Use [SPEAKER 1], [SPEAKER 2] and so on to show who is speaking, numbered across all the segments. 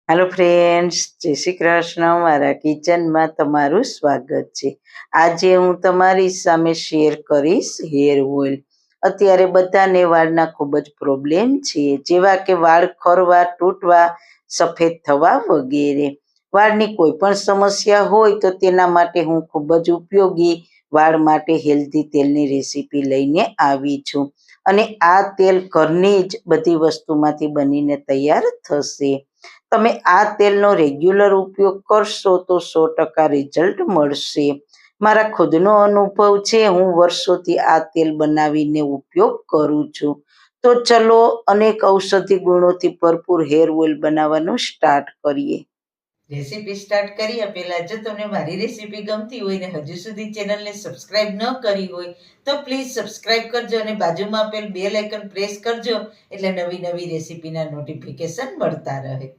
[SPEAKER 1] Hello friends, જય શ્રી કૃષ્ણ. મારા કિચનમાં તમારું સ્વાગત છે. આજે હું તમારી સામે શેર કરીશ હેર ઓઇલ. અત્યારે બધાને વાળના ખૂબ જ પ્રોબ્લેમ છે, જેવા કે વાળ ખરવા, તૂટવા, સફેદ થવા વગેરે. વાળની કોઈ પણ સમસ્યા હોય તો તેના માટે હું ખૂબ જ ઉપયોગી વાળ માટે હેલ્ધી તેલની રેસીપી લઈને આવી છું. અને આ તેલ ઘરની જ બધી વસ્તુમાંથી બનીને તૈયાર થશે. તમે આ તેલનો રેગ્યુલર ઉપયોગ કરશો તો 100% રિઝલ્ટ મળશે. મારા ખુદનો અનુભવ છે, હું વર્ષોથી આ તેલ બનાવીને ઉપયોગ કરું છું. તો ચલો અનેક ઔષધિ ગુણોથી ભરપૂર હેર ઓઇલ બનાવવાનું સ્ટાર્ટ કરીએ. રેસીપી સ્ટાર્ટ કર્યા પહેલા જો તમને મારી રેસીપી ગમતી હોય ને હજુ સુધી ચેનલને સબસ્ક્રાઇબ ન કરી હોય તો પ્લીઝ સબસ્ક્રાઇબ કરજો અને બાજુમાં આપેલ બેલ આઇકન પ્રેસ કરજો, એટલે નવી નવી રેસીપીના નોટિફિકેશન મળતા રહે.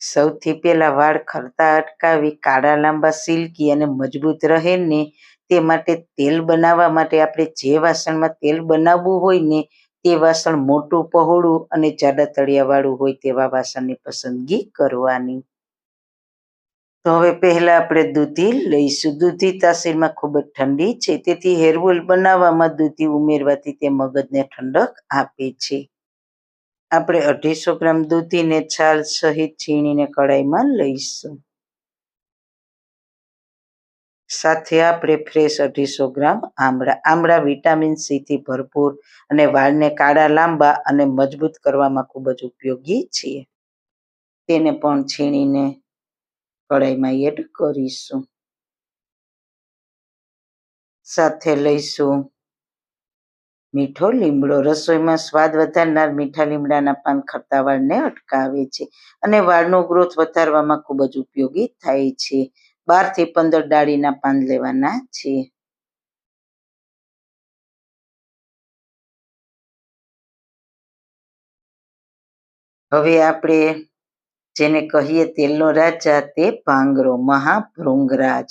[SPEAKER 1] સૌથી પહેલા વાળ ખરતા અટકાવી કાળા, લાંબા, સિલ્કી અને મજબૂત રહે ને તે માટે તેલ બનાવવા માટે આપણે જે વાસણમાં તેલ બનાવવું હોય ને તે વાસણ મોટું, પહોળું અને જાડા તળિયાવાળું હોય તેવા વાસણની પસંદગી કરવાની. તો હવે પહેલા આપણે દૂધી લઈશું. દૂધી તાસીરમાં ખૂબ જ ઠંડી છે, તેથી હેર ઓઇલ બનાવવામાં દૂધી ઉમેરવાથી તે મગજને ઠંડક આપે છે. આપણે 250 ગ્રામ દૂધીને છાલ સહિત છીણીને કડાઈમાં લઈશું. સાથે આપણે ફ્રેશ 250 ગ્રામ આમળા. આમળા વિટામિન સી થી ભરપૂર અને વાળને કાળા, લાંબા અને મજબૂત કરવામાં ખૂબ જ ઉપયોગી છે. તેને પણ છીણીને કડાઈમાં એડ કરીશું. સાથે લઈશું મીઠો લીમડો. રસોઈમાં સ્વાદ વધારનાર મીઠા લીમડાના પાન ખરતા વાળને અટકાવે છે અને વાળનો ગ્રોથ વધારવામાં ખૂબ જ ઉપયોગી થાય છે. 12 થી 15 ડાળીના પાન લેવાના છે. હવે આપણે જેને કહીએ તેલનો રાજા તે ભાંગરો, મહાભૃંગરાજ.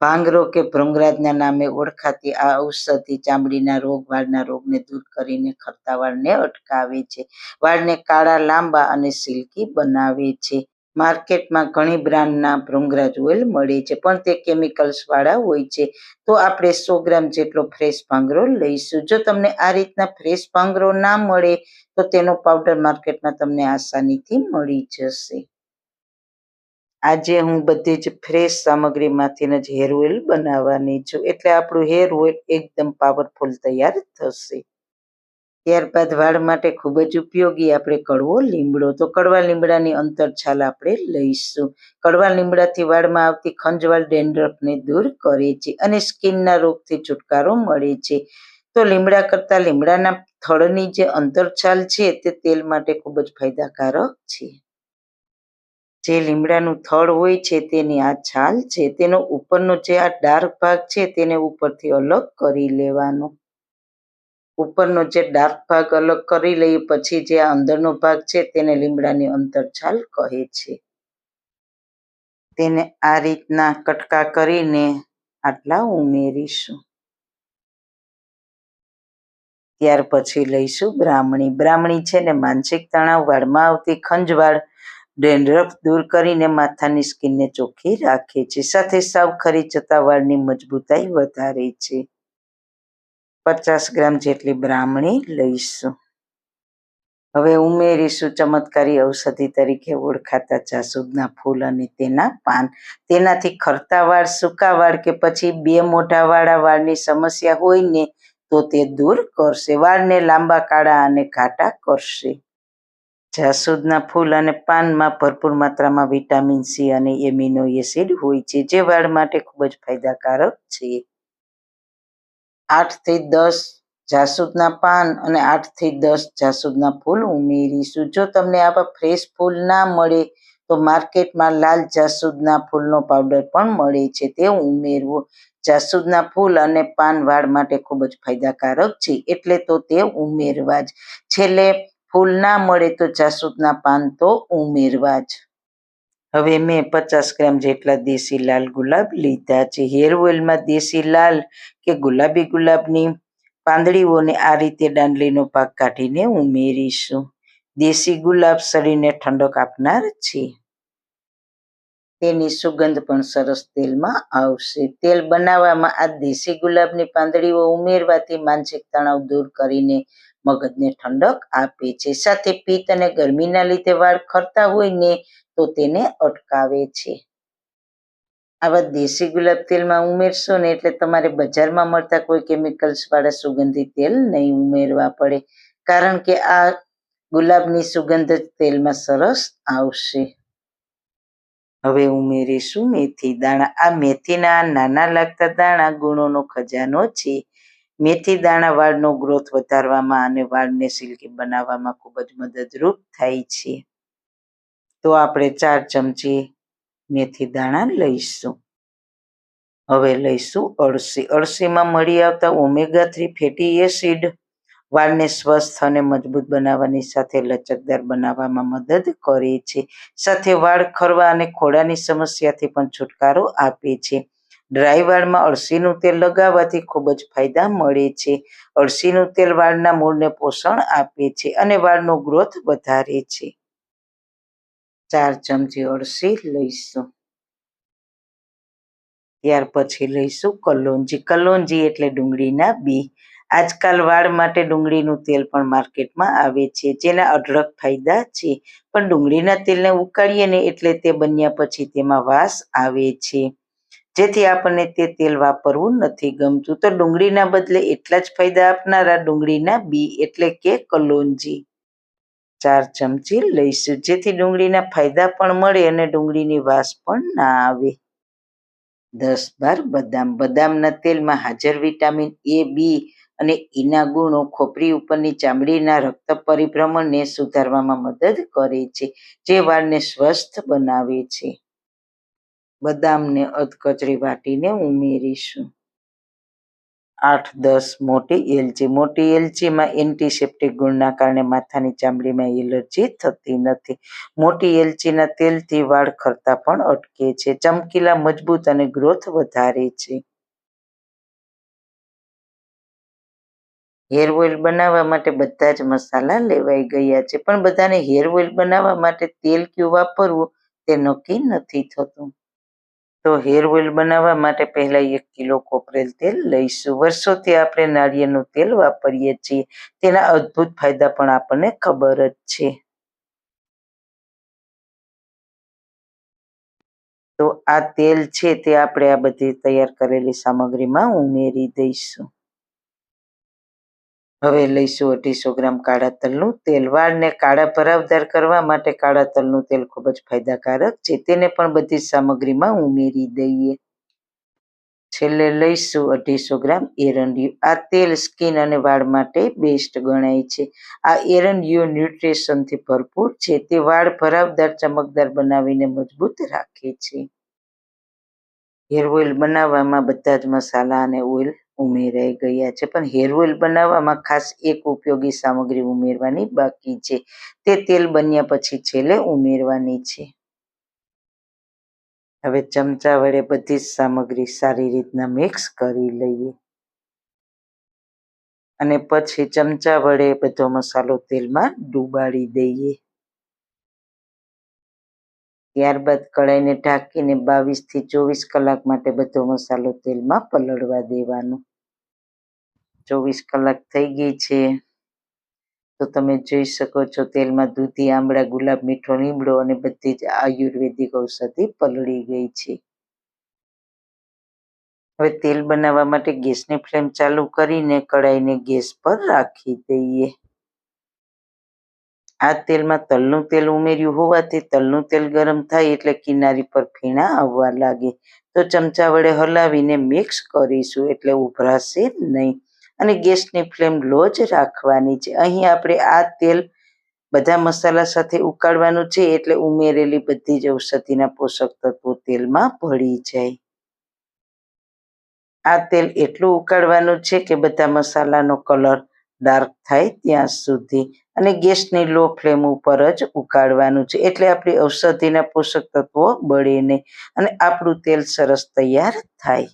[SPEAKER 1] ભાંગરો કે ભૃંગરાજના નામે ઓળખાતી આ ઔષધિ ચામડીના રોગ, વાળના રોગને દૂર કરીને ખરતા વાળને અટકાવે છે. વાળને કાળા, લાંબા અને સિલ્કી બનાવે છે. માર્કેટમાં ઘણી બ્રાન્ડના ભૃંગરાજ ઓઇલ મળે છે, પણ તે કેમિકલ્સ વાળા હોય છે. તો આપણે 100 ગ્રામ જેટલો ફ્રેશ ભાંગરો લઈશું. જો તમને આ રીતના ફ્રેશ ભાંગરો ના મળે તો તેનો પાવડર માર્કેટમાં તમને આસાનીથી મળી જશે. આજે હું બધી જ ફ્રેશ સામગ્રીમાંથી જ હેર ઓઇલ બનાવવાની છું, એટલે આપણું હેર ઓઇલ એકદમ પાવરફુલ તૈયાર થશે. ત્યારબાદ વાળ માટે ખૂબ જ ઉપયોગી આપણે કડવો લીમડો. તો કડવા લીમડાની અંતરછાલ આપણે લઈશું. કડવા લીમડાથી વાળમાં આવતી ખંજવાળ, ડેન્ડ્રફને દૂર કરે છે અને સ્કિનના રોગથી છુટકારો મળે છે. તો લીમડા કરતાં લીમડાના થડની જે અંતરછાલ છે તે તેલ માટે ખૂબ જ ફાયદાકારક છે. જે લીમડાનું થડ હોય છે તેની આ છાલ છે, તેનો ઉપરનો જે આ ડાર્ક ભાગ છે તેને ઉપરથી અલગ કરી લેવાનો. ઉપરનો જે ડાર્ક ભાગ અલગ કરી લઈએ પછી જે આ અંદરનો ભાગ છે તેને લીમડાની અંતરછાલ કહે છે. તેને આ રીતના કટકા કરીને આટલા ઉમેરીશું. ત્યાર પછી લઈશું બ્રાહ્મણી. બ્રાહ્મણી છે ને માનસિક તણાવ, વાળમાં આવતી ખંજવાળ, ડેન્ડ્રફ દૂર કરીને માથાની સ્કિનને ચોખ્ખી રાખે છે. સાથે સાવ ખરી જતા વાળની મજબૂતાઈ વધારે છે. 50 ગ્રામ જેટલી બ્રાહ્મણી લઈશું. હવે ઉમેરીશું ચમત્કારી ઔષધિ તરીકે ઓળખાતા જાસૂદના ફૂલ અને તેના પાન. તેનાથી ખરતા વાળ, સૂકા વાળ કે પછી 2 મોઢા વાળા વાળની સમસ્યા હોય ને તો તે દૂર કરશે. વાળને લાંબા, કાળા અને ઘાટા કરશે. જાસૂદના ફૂલ અને પાનમાં ભરપૂર માત્રામાં વિટામિન સી અને એમિનો એસિડ હોય છે, જે વાળ માટે ખૂબ જ ફાયદાકારક છે. 8 થી 10 જાસૂદના પાન અને 8 થી 10 જાસૂદના ફૂલ ઉમેરીશું. જો તમને આવા ફ્રેશ ફૂલ ના મળે તો માર્કેટમાં લાલ જાસૂદના ફૂલનો પાવડર પણ મળે છે, તે ઉમેરવો. જાસૂદના ફૂલ અને પાન વાળ માટે ખૂબ જ ફાયદાકારક છે, એટલે તો તે ઉમેરવા જ. છેલ્લે ફૂલ ના મળે તો જાસૂદના પાન તો ઉમેરવા જ. હવે મેં 50 ગ્રામ જેટલા દેશી લાલ ગુલાબ લીધા છે. હેર ઓઇલમાં દેશી લાલ કે ગુલાબી ગુલાબની પાંદડીઓને આ રીતે દાંડલીનો ભાગ કાઢીને ઉમેરીશું. દેશી ગુલાબ શરીરને ઠંડક આપનાર છે. તેની સુગંધ પણ સરસ તેલમાં આવશે. તેલ બનાવવામાં આ દેશી ગુલાબની પાંદડીઓ ઉમેરવાથી માનસિક તણાવ દૂર કરીને મગજને ઠંડક આપે છે. સાથે પિત્ત અને ગરમીના લીધે વાળ ખરતા હોય ને તો તેને અટકાવે છે. આવા દેશી ગુલાબ તેલમાં ઉમેરશો ને એટલે તમારે બજારમાં મળતા કોઈ કેમિકલ્સ વાળા સુગંધિત તેલ નહીં ઉમેરવા પડે, કારણ કે આ ગુલાબની સુગંધ તેલમાં સરસ આવશે. હવે ઉમેરીશું મેથી દાણા. આ મેથીના નાના લાગતા દાણા ગુણોનો ખજાનો છે. મેથી દાણા વાળનો ગ્રોથ વધારવામાં અને વાળને સિલ્કી બનાવવામાં ખૂબ જ મદદરૂપ થાય છે. તો આપણે 4 ચમચી મેથી દાણા લઈશું. હવે લઈશું અળસી. અળસીમાં મળી આવતા ઓમેગા-3 ફેટી એસિડ વાળને સ્વસ્થ અને મજબૂત બનાવવાની સાથે લચકદાર બનાવવામાં મદદ કરે છે. સાથે વાળ ખરવા અને ખોડાની સમસ્યાથી પણ છુટકારો આપે છે. ડ્રાય વાળમાં અળસીનું તેલ લગાવવાથી ખૂબ જ ફાયદા મળે છે. અળસીનું તેલ વાળના મૂળને પોષણ આપે છે અને વાળનો ગ્રોથ વધારે છે. 4 ચમચી અળસી લઈશું. ત્યાર પછી લઈશું કલોંજી. કલોંજી એટલે ડુંગળીના બી. આજકાલ વાળ માટે ડુંગળીનું તેલ પણ માર્કેટમાં આવે છે, જેના અઢળક ફાયદા છે. પણ ડુંગળીના તેલને ઉકાળીએ ને એટલે તે બન્યા પછી તેમાં વાસ આવે છે, જેથી આપણને તે તેલ વાપરવું નથી ગમતું. તો ડુંગળીના બદલે એટલા જ ફાયદા આપનારા ડુંગળીના બી એટલે કે કલોંજી 4 ચમચી લઈશું, જેથી ડુંગળીના ફાયદા પણ મળે અને ડુંગળીની વાસ પણ ના આવે. 10-12 બદામ. બદામના તેલમાં હાજર વિટામિન એ, બી અને ઈના ગુણો ખોપરી ઉપરની ચામડીના રક્ત પરિભ્રમણને સુધારવામાં મદદ કરે છે, જે વાળને સ્વસ્થ બનાવે છે. બદામને અધકચરી વાટીને ઉમેરીશું. 8-10 મોટી એલચી. મોટી એલચીમાં એન્ટિસેપ્ટિક ગુણના કારણે માથાની ચામડીમાં એલર્જી થતી નથી. મોટી એલચીના તેલથી વાળ ખરતા પણ અટકે છે. ચમકીલા, મજબૂત અને ગ્રોથ વધારે છે. હેર ઓઇલ બનાવવા માટે બધા જ મસાલા લેવાઈ ગયા છે, પણ બધાને હેર ઓઇલ બનાવવા માટે તેલ કયું વાપરવું તે નક્કી નથી થતું. તો હેર ઓઇલ બનાવવા માટે પહેલા 1 કિલો કોપરેલ તેલ લઈશું. વર્ષોથી આપણે નાળિયેરનું તેલ વાપરીએ છીએ. તેના અદ્ભુત ફાયદા પણ આપણને ખબર જ છે. તો આ તેલ છે તે આપણે આ બધી તૈયાર કરેલી સામગ્રીમાં ઉમેરી દઈશું. હવે લઈશું 250 ગ્રામ કાળા તલનું તેલ. વાળને કાળા ભરાવદાર કરવા માટે કાળા તલનું તેલ ખૂબ જ ફાયદાકારક છે. તેને પણ બધી જ સામગ્રીમાં ઉમેરી દઈએ. છેલ્લે લઈશું 250 ગ્રામ એરંડિયું. આ તેલ સ્કિન અને વાળ માટે બેસ્ટ ગણાય છે. આ એરંડિયું ન્યુટ્રિશનથી ભરપૂર છે. તે વાળ ભરાવદાર, ચમકદાર બનાવીને મજબૂત રાખે છે. હેર ઓઇલ બનાવવામાં બધા જ મસાલા અને ઓઇલ ઉમેરાઈ ગયા છે, પણ હેર ઓઇલ બનાવવામાં ખાસ એક ઉપયોગી સામગ્રી ઉમેરવાની બાકી છે. તે તેલ બન્યા પછી છેલ્લે ઉમેરવાની છે. હવે ચમચા વડે બધી જ સામગ્રી સારી રીતના મિક્સ કરી લઈએ અને પછી ચમચા વડે બધો મસાલો તેલમાં ડુબાડી દઈએ. ત્યારબાદ કડાઈને ઢાંકીને 22 થી 24 કલાક માટે બધો મસાલો તેલમાં પલળવા દેવાનો. 24 કલાક થઈ ગઈ છે તો તમે જોઈ શકો છો તેલમાં દૂધી, આમળા, ગુલાબ, મીઠો લીમડો અને બધી જ આયુર્વેદિક ઔષધિ પલળી ગઈ છે. હવે તેલ બનાવવા માટે ગેસની ફ્લેમ ચાલુ કરીને કડાઈને ગેસ પર રાખી દઈએ. આ તેલમાં તલનું તેલ ઉમેર્યું હોવાથી તલનું તેલ ગરમ થાય એટલે કિનારી પર ફીણા આવવા લાગે તો ચમચા વડે હલાવીને મિક્સ કરીશું, એટલે ઉભરાશે નહીં અને ગેસની ફ્લેમ લો જ રાખવાની છે. અહીં આપણે આ તેલ બધા મસાલા સાથે ઉકાળવાનું છે, એટલે ઉમેરેલી બધી જ ઔષધિના પોષક તત્વો તેલમાં ભળી જાય. આ તેલ એટલું ઉકાળવાનું છે કે બધા મસાલાનો કલર ડાર્ક થાય ત્યાં સુધી. અને ગેસની લો ફ્લેમ ઉપર જ ઉકાળવાનું છે, એટલે આપણી ઔષધિના પોષક તત્વો બળે નહીં અને આપણું તેલ સરસ તૈયાર થાય.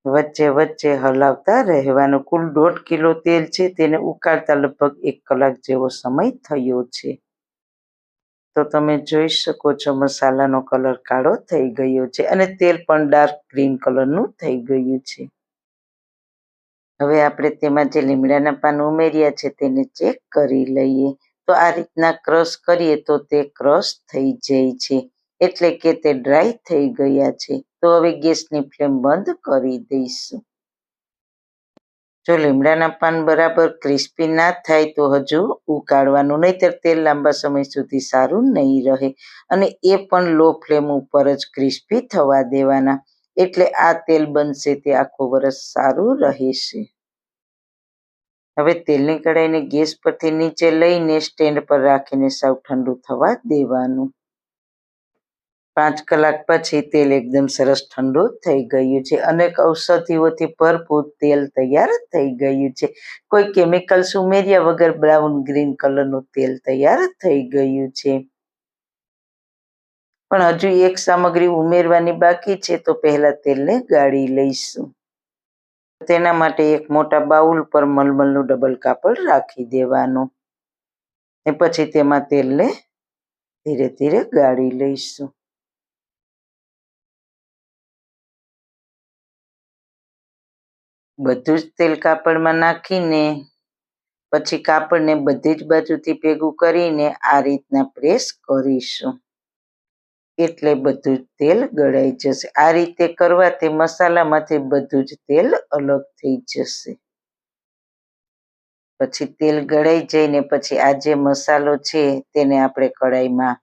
[SPEAKER 1] વચ્ચે વચ્ચે હલાવતા રહેવાનું. કુલ 1.5 કિલો તેલ છે, તેને ઉકાળતા લગભગ 1 કલાક જેવો સમય થયો છે. તો તમે જોઈ શકો છો મસાલાનો કલર કાળો થઈ ગયો છે અને તેલ પણ ડાર્ક ગ્રીન કલરનું થઈ ગયું છે. હવે આપણે તેમાં જે લીમડાના પાન ઉમેર્યા છે તેને ચેક કરી લઈએ. તો આ રીતના ક્રશ કરીએ તો તે ક્રશ થઈ જાય છે, એટલે કે તે ડ્રાય થઈ ગયા છે. તો હવે ગેસની ફ્લેમ બંધ કરી દઈશું. જો લીમડાના પાન બરાબર ક્રિસ્પી ના થાય તો હજુ ઉકાળવાનું, નહીંતર તેલ લાંબા સમય સુધી સારું નહીં રહે. અને એ પણ લો ફ્લેમ ઉપર જ ક્રિસ્પી થવા દેવાના, એટલે આ તેલ બનશે તે આખું વરસ સારું રહેશે. હવે તેલની કઢાઈને ગેસ પરથી નીચે લઈને સ્ટેન્ડ પર રાખીને સાવ ઠંડુ થવા દેવાનું. 5 કલાક પછી તેલ એકદમ સરસ ઠંડુ થઈ ગયું છે. અનેક ઔષધિઓથી ભરપૂર તેલ તૈયાર થઈ ગયું છે. કોઈ કેમિકલ્સ ઉમેર્યા વગર બ્રાઉન ગ્રીન કલરનું તેલ તૈયાર થઈ ગયું છે. પણ હજુ એક સામગ્રી ઉમેરવાની બાકી છે, તો પહેલા તેલને ગાળી લઈશું. તેના માટે એક મોટા બાઉલ પર મલમલનું ડબલ કાપડ રાખી દેવાનું. એ પછી તેમાં તેલને ધીરે ધીરે ગાળી લઈશું. બધું જ તેલ કાપડમાં નાખીને પછી કાપડને બધી જ બાજુથી ભેગું કરીને આ રીતના પ્રેસ કરીશું, એટલે બધું જ તેલ ગળાઈ જશે. આ રીતે કરવાથી મસાલામાંથી બધું જ તેલ અલગ થઈ જશે. પછી તેલ ગળાઈ જઈને પછી આ જે મસાલો છે તેને આપણે કઢાઈમાં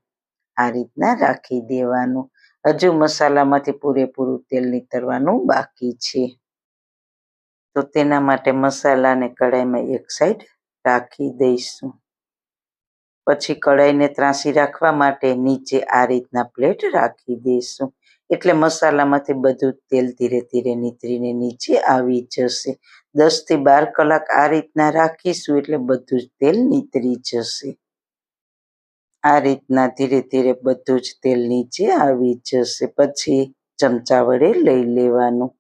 [SPEAKER 1] આ રીતના રાખી દેવાનું. હજુ મસાલામાંથી પૂરેપૂરું તેલ નીતરવાનું બાકી છે. તો તેના માટે મસાલાને કઢાઈમાં એક સાઈડ રાખી દઈશું. પછી કઢાઈને ત્રાંસી રાખવા માટે નીચે આ રીતના પ્લેટ રાખી દઈશું, એટલે મસાલામાંથી બધું તેલ ધીરે ધીરે નીતરીને નીચે આવી જશે. 10 થી 12 કલાક આ રીતના રાખીશું, એટલે બધું જ તેલ નીતરી જશે. આ રીતના ધીરે ધીરે બધું જ તેલ નીચે આવી જશે. પછી ચમચા વડે લઈ લેવાનું.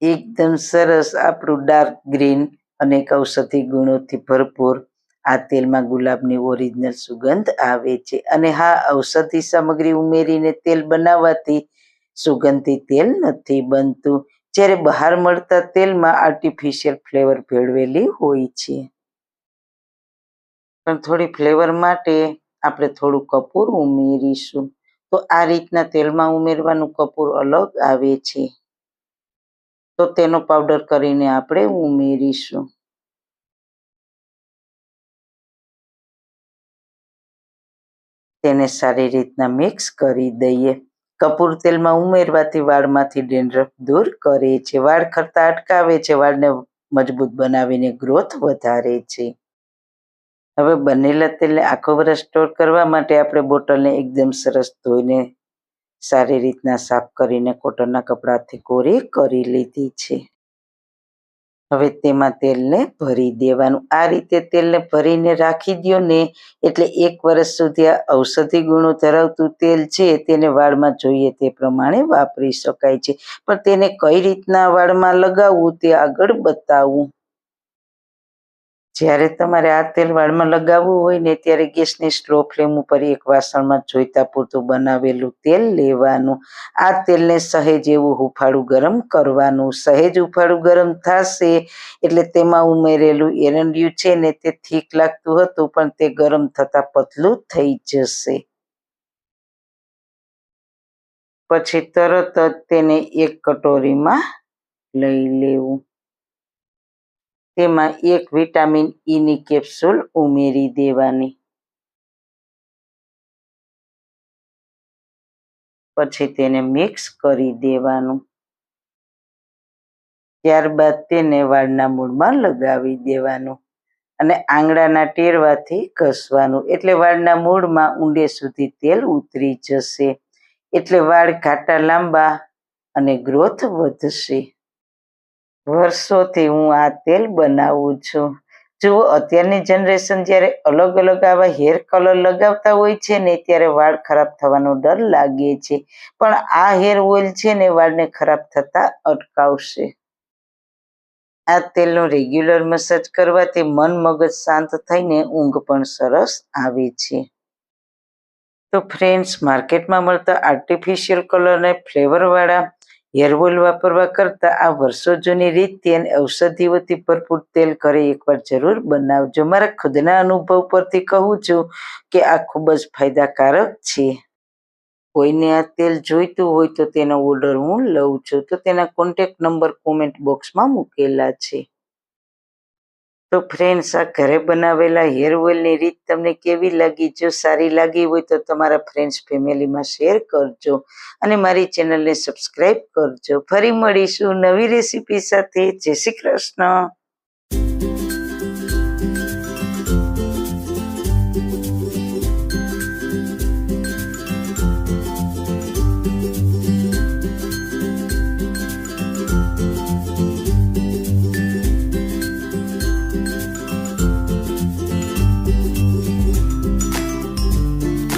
[SPEAKER 1] એકદમ સરસ આપણું ડાર્ક ગ્રીન અનેક ઔષધિ ગુણોથી ભરપૂર આ તેલમાં ગુલાબની ઓરિજિનલ સુગંધ આવે છે. અને હા, ઔષધિ સામગ્રી ઉમેરીને તેલ બનાવવાથી સુગંધી તેલ નથી બનતું, જ્યારે બહાર મળતા તેલમાં આર્ટિફિશિયલ ફ્લેવર ભેળવેલી હોય છે. પણ થોડી ફ્લેવર માટે આપણે થોડું કપૂર ઉમેરીશું. તો આ રીતના તેલમાં ઉમેરવાનું કપૂર અલગ આવે છે, તો તેનો પાવડર કરીને આપણે ઉમેરીશું. તેને સારી રીતના મિક્સ કરી દઈએ. કપૂર તેલમાં ઉમેરવાથી વાળમાંથી ડેન્ડ્રફ દૂર કરે છે, વાળ ખરતા અટકાવે છે, વાળને મજબૂત બનાવીને ગ્રોથ વધારે છે. હવે બનેલા તેલને આખો વર્ષ સ્ટોર કરવા માટે આપણે બોટલને એકદમ સરસ ધોઈને સારી રીતના સાફ કરીને કોટનના કપડાથી કોરી કરી લીધી છે. હવે તેમાં તેલને ભરી દેવાનું. આ રીતે તેલને ભરીને રાખી દો ને, એટલે 1 વર્ષ સુધી આ ઔષધિ ગુણો ધરાવતું તેલ છે તેને વાળમાં જોઈએ તે પ્રમાણે વાપરી શકાય છે. પણ તેને કઈ રીતના વાળમાં લગાવવું તે આગળ બતાવું. જ્યારે તમારે આ તેલ વાળમાં લગાવવું હોય ને, ત્યારે ગેસની સ્લો ફ્લેમ ઉપર એક વાસણમાં જોઈતા પૂરતું બનાવેલું તેલ લેવાનું. આ તેલને સહેજ એવું હુંફાળું ગરમ કરવાનું. સહેજ હુંફાળું ગરમ થશે એટલે તેમાં ઉમેરેલું એરંડિયું છે ને, તે થીક લાગતું હતું, પણ તે ગરમ થતાં પતલું થઈ જશે. પછી તરત જ તેને એક કટોરીમાં લઈ લેવું. તેમાં 1 વિટામિન ઈની કેપ્સ્યુલ ઉમેરી દેવાની. પછી તેને મિક્સ કરી દેવાનું. ત્યારબાદ તેને વાળના મૂળમાં લગાવી દેવાનું અને આંગળાના ટેરવાથી ઘસવાનું, એટલે વાળના મૂળમાં ઊંડે સુધી તેલ ઉતરી જશે, એટલે વાળ ઘાટા લાંબા અને ગ્રોથ વધશે. વર્ષોથી હું આ તેલ બનાવું છું. જુઓ, અત્યારની જનરેશન જ્યારે અલગ અલગ આવા હેર કલર લગાવતા હોય છે ને ત્યારે વાળ ખરાબ થવાનો ડર લાગે છે, પણ આ હેર ઓઇલ છે ને વાળને ખરાબ થતા અટકાવશે. આ તેલનો રેગ્યુલર મસાજ કરવાથી મન મગજ શાંત થઈને ઊંઘ પણ સરસ આવે છે. તો ફ્રેન્ડ્સ, માર્કેટમાં મળતા આર્ટિફિશિયલ કલર અને ફ્લેવરવાળા હેર ઓઇલ વાપરવા કરતાં આ વર્ષો જૂની રીતથી અને ઔષધિઓથી ભરપૂર તેલ ઘરે એકવાર જરૂર બનાવજો. મારા ખુદના અનુભવ પરથી કહું છું કે આ ખૂબ જ ફાયદાકારક છે. કોઈને આ તેલ જોઈતું હોય તો તેનો ઓર્ડર હું લઉં છું, તો તેના કોન્ટેક્ટ નંબર કોમેન્ટ બોક્સમાં મૂકેલા છે. તો ફ્રેન્ડ્સ, આ ઘરે બનાવેલા હેર ઓઇલની રીત તમને કેવી લાગી? જો સારી લાગી હોય તો તમારા ફ્રેન્ડ્સ ફેમિલીમાં શેર કરજો અને મારી ચેનલને સબસ્ક્રાઈબ કરજો. ફરી મળીશું નવી રેસીપી સાથે. જય શ્રી કૃષ્ણ.